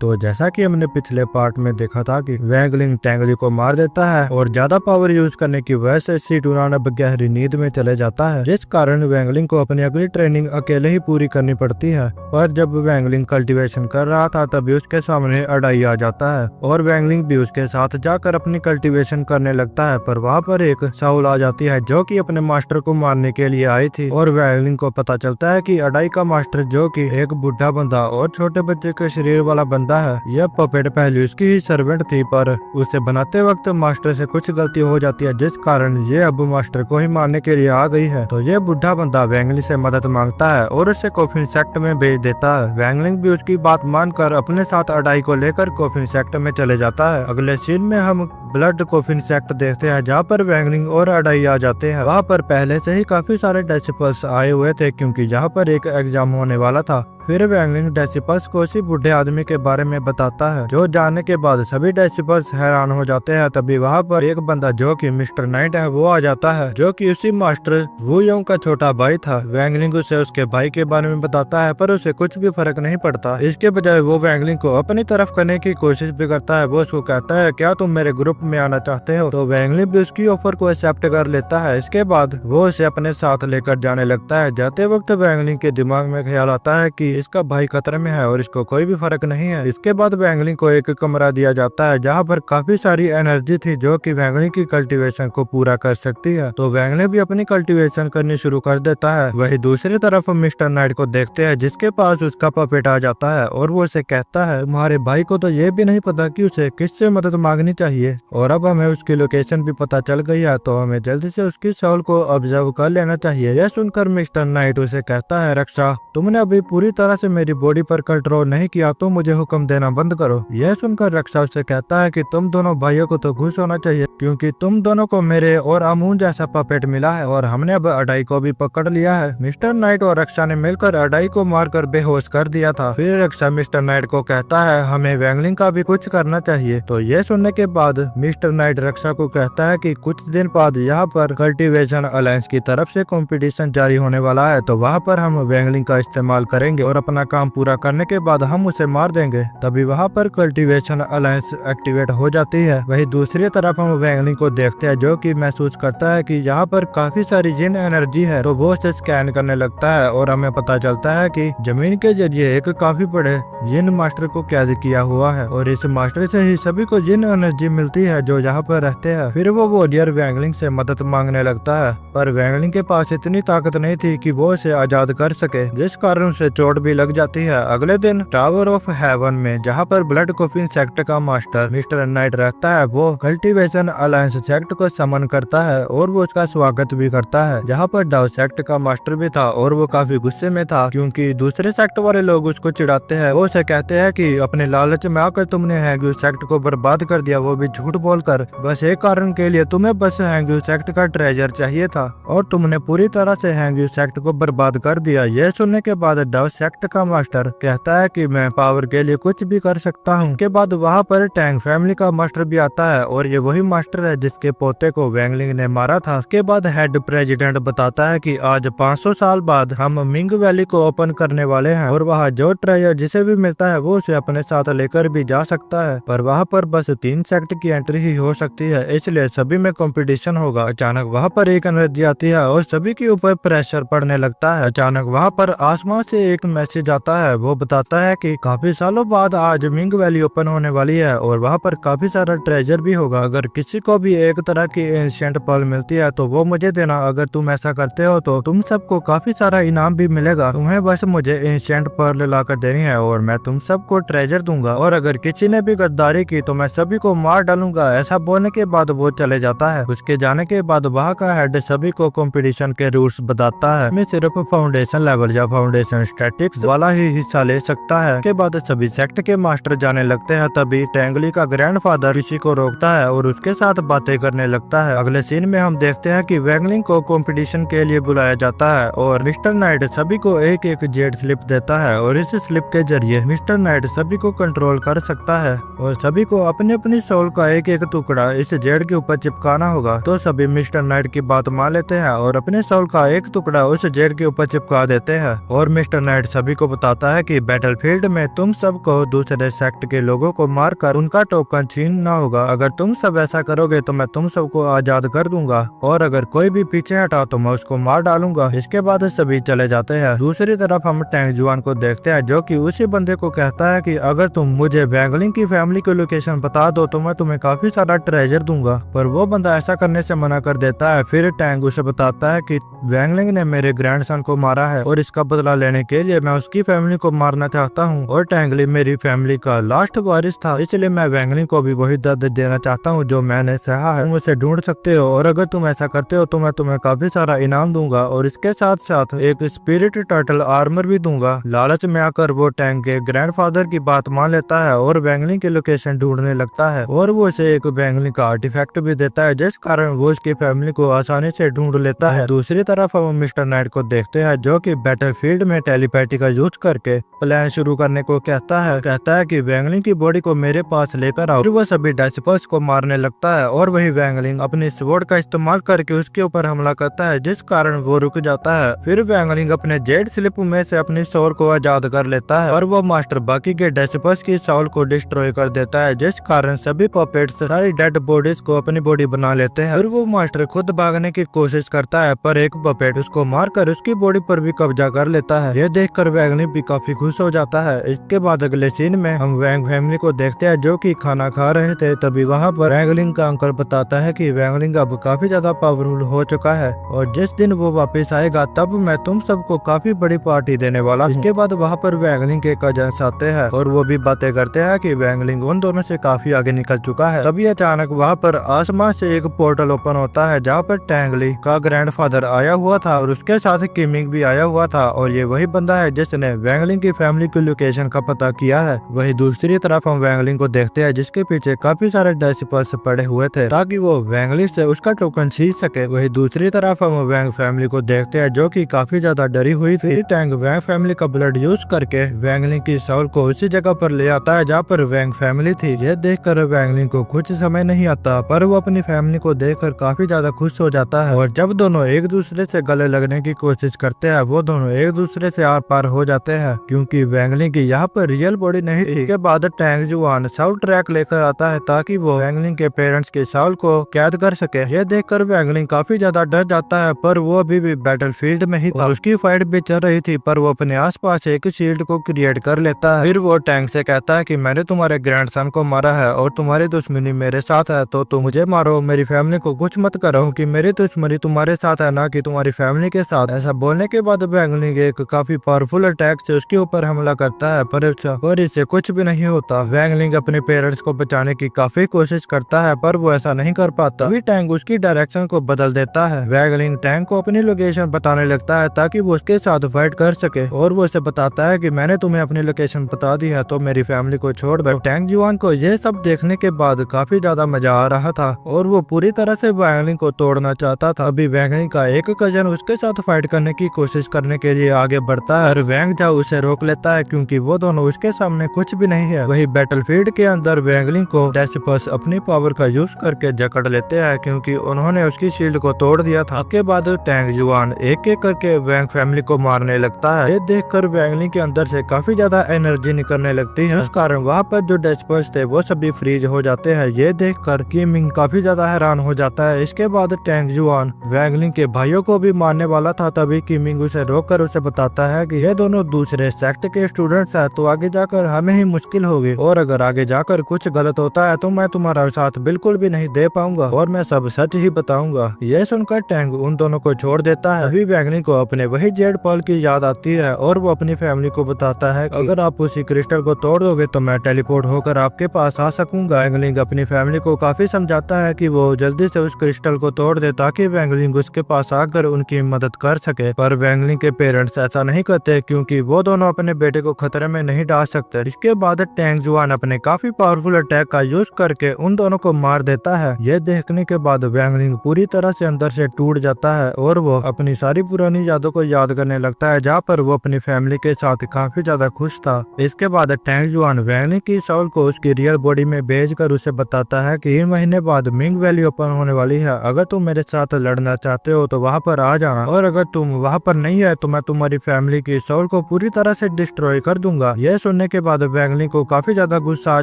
तो जैसा कि हमने पिछले पार्ट में देखा था कि वैंगलिंग टेंगली को मार देता है और ज्यादा पावर यूज करने की वजह से सी2 अब गहरी नींद में चले जाता है, जिस कारण वैंगलिंग को अपनी अगली ट्रेनिंग अकेले ही पूरी करनी पड़ती है। पर जब वैंगलिंग कल्टीवेशन कर रहा था तभी उसके सामने अडाई आ जाता है और वैंगलिंग भी उसके साथ जाकर अपनी कल्टीवेशन करने लगता है। पर वहाँ पर एक साउल आ जाती है जो कि अपने मास्टर को मारने के लिए आई थी और वैंगलिंग को पता चलता है कि अडाई का मास्टर जो कि एक बुढ़ा बंदा और छोटे बच्चे के शरीर वाला बंदा है, यह पपेट पहले उसकी ही सर्वेंट थी, पर उसे बनाते वक्त मास्टर से कुछ गलती हो जाती है जिस कारण ये अब मास्टर को ही मारने के लिए आ गई है। तो ये बुढ़ा बंदा वैंगलिंग से मदद मांगता है और उसे कॉफिन सेक्ट में भेज देता है। वैंगलिंग भी उसकी बात मानकर अपने साथ अडाई को लेकर कॉफिन सेक्ट में चले जाता है। अगले सीन में हम ब्लड कॉफिन सेक्ट देखते हैं जहाँ पर वैंगलिंग और अडाई आ जाते हैं। वहाँ पर पहले से ही काफी सारे डिसिपल्स आए हुए थे क्योंकि यहाँ पर एक एग्जाम होने वाला था। फिर वैंगलिंग डिसिपल्स को उसी बुढ़े आदमी के बारे में बताता है, जो जानने के बाद सभी डिसिपल्स हैरान हो जाते हैं। तभी वहाँ पर एक बंदा जो कि मिस्टर नाइट है वो आ जाता है, जो कि उसी मास्टर वू योंग का छोटा भाई था। वैंगलिंग उसे उसके भाई के बारे में बताता है पर उसे कुछ भी फर्क नहीं पड़ता। इसके बजाय वो वैंगलिंग को अपनी तरफ करने की कोशिश भी करता है। वो उसको कहता है, क्या तुम मेरे ग्रुप में आना चाहते हो? तो वैंगलिंग भी उसकी ऑफर को एक्सेप्ट कर लेता है। इसके बाद वो उसे अपने साथ लेकर जाने लगता है। जाते वक्त वैंगलिंग के दिमाग में ख्याल आता है कि इसका भाई खतरे में है और इसको कोई भी फर्क नहीं है। इसके बाद वैंगलिंग को एक कमरा दिया जाता है जहाँ पर काफी सारी एनर्जी थी जो कि वैंगलिंग की कल्टीवेशन को पूरा कर सकती है। तो वैंगलिंग भी अपनी कल्टीवेशन करनी शुरू कर देता है। वही दूसरी तरफ मिस्टर नाइट को देखते हैं जिसके पास उसका पपेट आ जाता है और वो उसे कहता है, तुम्हारे भाई को तो ये भी नहीं पता कि उसे किससे मदद मांगनी चाहिए और अब हमें उसकी लोकेशन भी पता चल गई है, तो हमें जल्दी से उसकी सोल को ऑब्जर्व कर लेना चाहिए। यह सुनकर मिस्टर नाइट उसे कहता है, रक्षा तुमने अभी पूरी तरह से मेरी बॉडी पर कंट्रोल नहीं किया तो मुझे हुक्म देना बंद करो। यह सुनकर रक्षा उसे कहता है कि तुम दोनों भाइयों को तो खुश होना चाहिए क्योंकि तुम दोनों को मेरे और अमून जैसा पपेट मिला है और हमने अब अडाई को भी पकड़ लिया है। मिस्टर नाइट और रक्षा ने मिलकर अडाई को मारकर बेहोश कर दिया था। फिर रक्षा मिस्टर नाइट को कहता है, हमें वैंगलिंग का भी कुछ करना चाहिए। तो यह सुनने के बाद मिस्टर नाइट रक्षा को कहता है कि कुछ दिन बाद यहाँ पर कल्टीवेशन अलायंस की तरफ से कंपटीशन जारी होने वाला है, तो वहाँ पर हम वैंगलिंग का इस्तेमाल करेंगे और अपना काम पूरा करने के बाद हम उसे मार देंगे। तभी वहाँ पर कल्टीवेशन अलायंस एक्टिवेट हो जाती है। वही दूसरी तरफ हम वैंगलिंग को देखते हैं जो कि महसूस करता है कि यहाँ पर काफी सारी जिन एनर्जी है, तो वो उसे स्कैन करने लगता है और हमें पता चलता है कि जमीन के जरिए एक काफी बड़े जिन मास्टर को कैद किया हुआ है और इस मास्टर से ही सभी को जिन एनर्जी मिलती है जो यहाँ पर रहते हैं। फिर वो वॉरियर वैंगलिंग से मदद मांगने लगता है पर वैंगलिंग के पास इतनी ताकत नहीं थी कि वो उसे आजाद कर सके, जिस कारण उसे चोट भी लग जाती है। अगले दिन टावर ऑफ हेवन में जहाँ पर ब्लड कॉफिन सेक्ट का मास्टर मिस्टर नाइट रहता है, वो कल्टीवेशन अलायंस सेक्ट को समन करता है और वो उसका स्वागत भी करता है। जहाँ पर डाउ सेक्ट का मास्टर भी था और वो काफी गुस्से में था क्योंकि दूसरे सेक्ट वाले लोग उसको चिढ़ाते हैं। वो उसे कहते हैं कि अपने लालच में आकर तुमने हैंग्यू सेक्ट को बर्बाद कर दिया, वो भी झूठ बोलकर। बस एक कारण के लिए, तुम्हें बस हैंग्यू सेक्ट का ट्रेजर चाहिए था और तुमने पूरी तरह से हैंग्यू सेक्ट को बर्बाद कर दिया। यह सुनने के बाद डाउ सेक्ट का मास्टर कहता है कि मैं पावर के लिए कुछ भी कर सकता हूँ। के बाद वहाँ पर टैंग फैमिली का मास्टर भी आता है और ये वही मास्टर है जिसके पोते को वैंगलिंग ने मारा था। उसके बाद हेड प्रेसिडेंट बताता है कि आज 500 साल बाद हम मिंग वैली को ओपन करने वाले हैं और वहाँ जो ट्रेजर जिसे भी मिलता है वो उसे अपने साथ लेकर भी जा सकता है, पर वहाँ पर बस 3 सेक्ट की एंट्री ही हो सकती है, इसलिए सभी में कंपटीशन होगा। अचानक वहाँ पर एक एनर्जी आती है और सभी के ऊपर प्रेशर पड़ने लगता है। अचानक वहाँ पर आसमान से एक मैसेज आता है, वो बताता है कि काफी सालों बाद आज मिंग वैली ओपन होने वाली है और वहाँ पर काफी सारा ट्रेजर भी होगा। अगर किसी को भी एक तरह की एंशिएंट पर्ल मिलती है तो वो मुझे देना। अगर तुम ऐसा करते हो तो तुम सबको काफी सारा इनाम भी मिलेगा। तुम्हें बस मुझे एंशिएंट पर्ल लाकर देनी है और मैं तुम सबको ट्रेजर दूंगा और अगर किसी ने भी गद्दारी की तो मैं सभी को मार डालूंगा। ऐसा बोलने के बाद वो चले जाता है। उसके जाने के बाद वहाँ का हेड सभी को कंपटीशन के रूल्स बताता है। मैं सिर्फ फाउंडेशन लेवल या फाउंडेशन स्टैटिक्स वाला ही हिस्सा ले सकता है। के बाद सभी सेक्ट के मास्टर जाने लगते हैं। तभी टेंगली का ग्रैंडफादर ऋषि को रोकता है और उसके साथ बातें करने लगता है। अगले सीन में हम देखते हैं कि वैंगलिंग को कंपटीशन के लिए बुलाया जाता है और मिस्टर नाइट सभी को एक एक जेड स्लिप देता है और इस स्लिप के जरिए मिस्टर नाइट सभी को कंट्रोल कर सकता है और सभी को अपनी अपनी सोल का एक एक टुकड़ा इस जेड के ऊपर चिपकाना होगा। तो सभी मिस्टर नाइट की बात मान लेते हैं और अपने सोल का एक टुकड़ा उस जेड के ऊपर चिपका देते हैं। और मिस्टर नाइट सभी को बताता है कि बैटलफील्ड में तुम सबको दूसरे सेक्ट के लोगों को मारकर उनका टोकन छीनना होगा। अगर तुम सब ऐसा करोगे तो मैं तुम सबको आजाद कर दूंगा और अगर कोई भी पीछे हटा तो मैं उसको मार डालूंगा। इसके बाद सभी चले जाते हैं। दूसरी तरफ हम टैंक जुआन को देखते हैं जो कि उसी बंदे को कहता है कि अगर तुम मुझे वैंगलिंग की फैमिली की लोकेशन बता दो तो मैं तुम्हें काफी सारा ट्रेजर दूंगा, पर वो बंदा ऐसा करने से मना कर देता है। फिर टैंक उसे बताता है कि वैंगलिंग ने मेरे ग्रैंडसन को मारा है और इसका बदला लेने के लिए मैं उसकी फैमिली को मारना चाहता हूँ और टैंगली मेरी फैमिली का लास्ट वारिस था, इसलिए मैं वैंगलिंग को भी वही दर्द देना चाहता हूँ जो मैंने सहा है। तुम उसे ढूंढ सकते हो और अगर तुम ऐसा करते हो तो मैं तुम्हें काफी सारा इनाम दूंगा और इसके साथ साथ एक स्पिरिट टर्टल आर्मर भी दूंगा। लालच में आकर वो टैंक के ग्रैंडफादर की बात मान लेता है और वैंगलिंग की लोकेशन ढूंढने लगता है और वो उसे एक वैंगलिंग का आर्टिफैक्ट भी देता है जिस कारण वो उसकी फैमिली को आसानी से ढूंढ लेता है। दूसरी तरफ हम मिस्टर नाइट को देखते हैं जो कि बैटलफील्ड में टेलीपैथी का यूज करके प्लान शुरू करने को कहता है कि वैंगलिंग की बॉडी को मेरे पास लेकर आओ। फिर वो सभी डेसिपर्स को मारने लगता है और वही वैंगलिंग अपनी स्वॉर्ड का इस्तेमाल करके उसके ऊपर हमला करता है जिस कारण वो रुक जाता है। फिर वैंगलिंग अपने जेड स्लिप में से अपनी सोल को आजाद कर लेता है और वो मास्टर बाकी के डेसिपर्स की सोल को डिस्ट्रॉय कर देता है जिस कारण सभी पपेट्स सारी डेड बॉडीज को अपनी बॉडी बना लेते हैं। फिर वो मास्टर खुद भागने की कोशिश करता है पर एक पपेट उसको मारकर उसकी बॉडी पर भी कब्जा कर लेता है। यह देखकर वैंगलिंग भी काफी खुश हो जाता है। इसके बाद अगले सीन में हम वैंग फैमिली को देखते हैं जो कि खाना खा रहे थे। तभी वहाँ पर वैंगलिंग का अंकल बताता है कि वैंगलिंग अब काफी ज्यादा पावरफुल हो चुका है और जिस दिन वो वापस आएगा तब मैं तुम सबको काफी बड़ी पार्टी देने वाला। इसके बाद वहाँ पर वैंगलिंग के कजन्स आते हैं और वो भी बातें करते हैं कि वैंगलिंग उन दोनों से काफी आगे निकल चुका है। तभी अचानक वहाँ पर आसमान से एक पोर्टल ओपन होता है जहाँ पर टैंगली का ग्रैंडफादर आया हुआ था और उसके साथ किमिंग भी आया हुआ था और ये वही बंदा है जिसने वैंगलिंग की फैमिली की लोकेशन का पता किया है। वही दूसरी तरफ हम वैंगलिंग को देखते हैं जिसके पीछे काफी सारे डेसिपर्स पड़े हुए थे ताकि वो वैंगलिंग से उसका टोकन छीन सके। वही दूसरी तरफ हम वैंग फैमिली को देखते हैं जो कि काफी ज्यादा डरी हुई थी। टैंक वैंग फैमिली का ब्लड यूज करके वैंगलिंग की सोल को उसी जगह पर ले आता है जहाँ पर वैंग फैमिली थी। यह देखकर वैंगलिंग को कुछ समय नहीं आता पर वो अपनी फैमिली को देखकर काफी ज्यादा खुश हो जाता है और जब दोनों एक दूसरे से गले लगने की कोशिश करते हैं वो दोनों एक दूसरे से आर पार हो जाते हैं क्योंकि वैंगलिंग की यहाँ पर रियल बॉडी नहीं थी। इसके बाद टैंक जुआन साउल ट्रैक लेकर आता है ताकि वो वैंगलिंग के पेरेंट्स के साउल को कैद कर सके। यह देखकर वैंगलिंग काफी ज्यादा डर जाता है पर वो अभी भी बैटलफील्ड में ही था। उसकी फाइट भी चल रही थी पर वो अपने आसपास एक शील्ड को क्रिएट कर लेता है। फिर वो टैंक से कहता है कि मैंने तुम्हारे ग्रैंडसन को मारा है और तुम्हारी दुश्मनी मेरे साथ है तो तुम मुझे मारो, मेरी फैमिली को कुछ मत करो कि मेरी दुश्मनी तुम्हारे साथ है ना कि तुम्हारी फैमिली के साथ। ऐसा बोलने के बाद वैंगलिंग एक काफी पावरफुल अटैक से उसके ऊपर हमला करता है पर इससे कुछ भी नहीं होता। वैंगलिंग अपने पेरेंट्स को बचाने की काफी कोशिश करता है पर वो ऐसा नहीं कर पाता। अभी टैंक उसकी डायरेक्शन को बदल देता है। वैंगलिंग टैंक को अपनी लोकेशन बताने लगता है ताकि वो उसके साथ फाइट कर सके और वो उसे बताता है कि मैंने तुम्हें अपनी लोकेशन बता दी है तो मेरी फैमिली को छोड़ दो। टैंक जुआन को ये सब देखने के बाद काफी ज्यादा मजा आ रहा था और वो पूरी तरह से वैंगलिंग को तोड़ना चाहता था। अभी वैंगलिंग का एक कजन उसके साथ फाइट करने की कोशिश करने के लिए आगे बढ़ता है और वैंग जाओ उसे रोक लेता है क्योंकि वो दोनों उसके सामने कुछ भी नहीं है। वही बैटलफील्ड के अंदर वैंगलिंग को डेसिपर्स अपनी पावर का यूज करके जकड़ लेते हैं क्योंकि उन्होंने उसकी शील्ड को तोड़ दिया था। उसके बाद टैंक जुआन एक एक करके वैंग फैमिली को मारने लगता है। ये देखकर वैंगलिंग के अंदर से काफी ज्यादा एनर्जी निकलने लगती है। इस कारण वहाँ पर जो डेसिपर्स थे वो सभी फ्रीज हो जाते हैं। ये देखकर किमिंग काफी ज्यादा हैरान हो जाता है। इसके बाद टैंक जुआन वैंगलिंग के भाइयों को भी मारने वाला था तभी किमिंग उसे रोककर उसे बताता है कि ये दोनों दूसरे सेक्ट के स्टूडेंट्स हैं तो आगे जाकर हमें ही मुश्किल होगी और अगर आगे जाकर कुछ गलत होता है तो मैं तुम्हारा साथ बिल्कुल भी नहीं दे पाऊंगा और मैं सब सच ही बताऊंगा। यह सुनकर टैंक उन दोनों को छोड़ देता है। अभी वैंगलिंग को अपने वही जेड पॉल की याद आती है और वो अपनी फैमिली को बताता है अगर आप उसी क्रिस्टल को तोड़ दोगे तो मैं टेलीपोर्ट होकर आपके पास आ सकूंगा। वैंगलिंग अपनी फैमिली को काफी समझाता है कि वो जल्दी से उस क्रिस्टल को तोड़ दे ताकि वैंगलिंग उसके पास आकर उनकी मदद कर सके पर वैंगलिंग के पेरेंट्स ऐसा नहीं करते क्योंकि वो दोनों अपने बेटे को खतरे में नहीं डाल सकते। इसके बाद टैंक जुआन अपने काफी पावरफुल अटैक का यूज करके उन दोनों को मार देता है। यह देखने के बाद वैंगलिंग पूरी तरह से अंदर से टूट जाता है और वो अपनी सारी पुरानी यादों को याद करने लगता है जहाँ पर वो अपनी फैमिली के साथ काफी ज्यादा खुश था। इसके बाद टैंक जुआन वैंगलिंग की सोल को उसकी रियल बॉडी में भेजकर उसे बताता है कि 3 महीने बाद मिंग वैली ओपन होने वाली है। अगर तुम मेरे साथ लड़ना चाहते हो तो वहाँ पर आ जाना, और अगर तुम वहाँ पर नहीं है तो मैं तुम्हारी फैमिली की सोल को पूरी तरह से डिस्ट्रॉय कर दूंगा। यह सुनने के बाद वैंगलिंग को काफी ज्यादा गुस्सा आ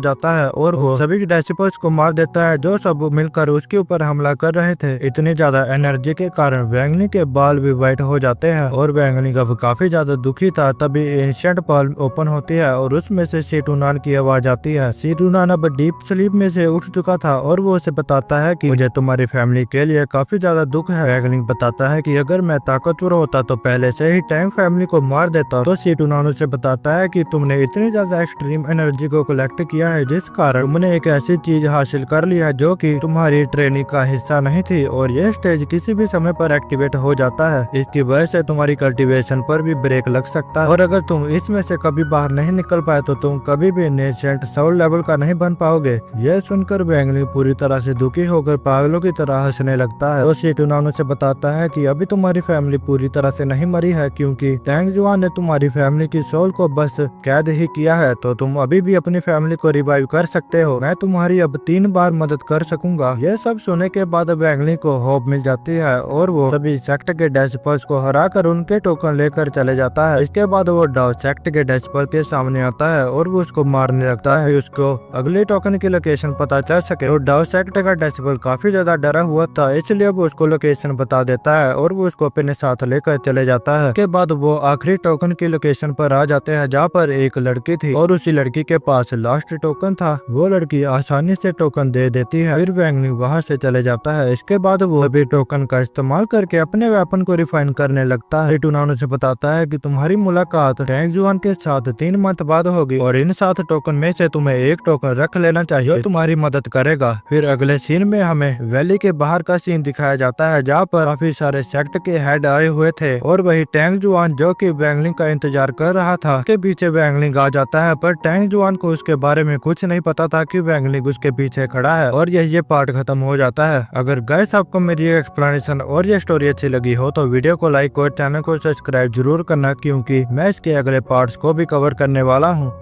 जाता है और वो सभी डेसिपल्स को मार देता है जो सब मिलकर उसके ऊपर हमला कर रहे थे। इतनी ज्यादा एनर्जी के कारण वैंगलिंग के बाल भी व्हाइट हो जाते हैं और वैंगलिंग अब काफी ज्यादा दुखी था। तभी एंशिएंट पर्ल ओपन होती है और उसमें से शीटूनान की आवाज आती है। शीटूनान अब डीप स्लीप में से उठ चुका था और वो उसे बताता है कि मुझे तुम्हारी फैमिली के लिए काफी ज्यादा दुख है। वैंगलिंग बताता है कि अगर मैं ताकतवर होता तो पहले से ही टैंग फैमिली को मार देता। तो शीटूनान उसे बताता है कि तुमने इतनी ज्यादा एक्सट्रीम एनर्जी को कलेक्ट किया है जिस कारण तुमने एक ऐसी चीज हासिल कर ली है जो कि तुम्हारी ट्रेनिंग का हिस्सा नहीं थी, और यह स्टेज किसी भी समय पर एक्टिवेट हो जाता है। इसकी वजह से तुम्हारी कल्टीवेशन पर भी ब्रेक लग सकता है, और अगर तुम इसमें से कभी बाहर नहीं निकल पाए तो तुम कभी भी नेशेंट सोल लेवल का नहीं बन पाओगे। यह सुनकर वैंगलिंग पूरी तरह से दुखी होकर पागलों की तरह हंसने लगता है। तो शीटूनान उसे बताता है कि अभी तुम्हारी फैमिली पूरी तरह से नहीं मरी है, क्योंकि टैंग जुआन ने तुम्हारी फैमिली की सोल को बस कैद ही किया है, तो तुम अभी भी अपनी फैमिली को रिवाइव कर सकते हो। मैं तुम्हारी अब 3 बार मदद कर सकूंगा। यह सब सुनने के बाद वैंगलिंग को होप मिल जाती है और वो सभी सेक्ट के डेसिपल्स को हराकर उनके टोकन लेकर चले जाता है। इसके बाद वो डाउ सेक्ट के डेसिपल के सामने आता है और वो उसको मारने लगता है। उसको अगले टोकन की लोकेशन पता चल सके। और डाउ सेक्ट का डेसिपल काफी ज्यादा डरा हुआ था, इसलिए वो उसको लोकेशन बता देता है और वो उसको अपने साथ लेकर चले जाता है। इसके बाद वो आखिरी टोकन की लोकेशन पर आ जाते हैं जहाँ पर एक लड़की थी और उसी लड़की के पास लास्ट टोकन था। वो लड़की आसानी से टोकन दे देती है। फिर वैंगलिंग वहाँ से चले जाता है। इसके बाद वो अभी टोकन का इस्तेमाल करके अपने वेपन को रिफाइन करने लगता है। शीटूनान उसे बताता है कि तुम्हारी मुलाकात टैंग जुआन के साथ 3 मंथ बाद होगी और इन 7 टोकन में से तुम्हें एक टोकन रख लेना चाहिए, तुम्हारी मदद करेगा। फिर अगले सीन में हमें वैली के बाहर का सीन दिखाया जाता है जहाँ पर काफी सारे सेक्ट के हेड आए हुए थे और वही टैंग जुआन जो कि वैंगलिंग का इंतजार कर रहा था। उसके पीछे वैंगलिंग आ जाता है, पर टैंग जुआन को उसके बारे में कुछ नहीं पता था कि वैंगलिंग उसके पीछे खड़ा है, और ये पार्ट खत्म हो जाता है। अगर गाइस आपको मेरी एक्सप्लेनेशन और ये स्टोरी अच्छी लगी हो तो वीडियो को लाइक और चैनल को सब्सक्राइब जरूर करना, क्योंकि मैं इसके अगले पार्ट्स को भी कवर करने वाला हूँ।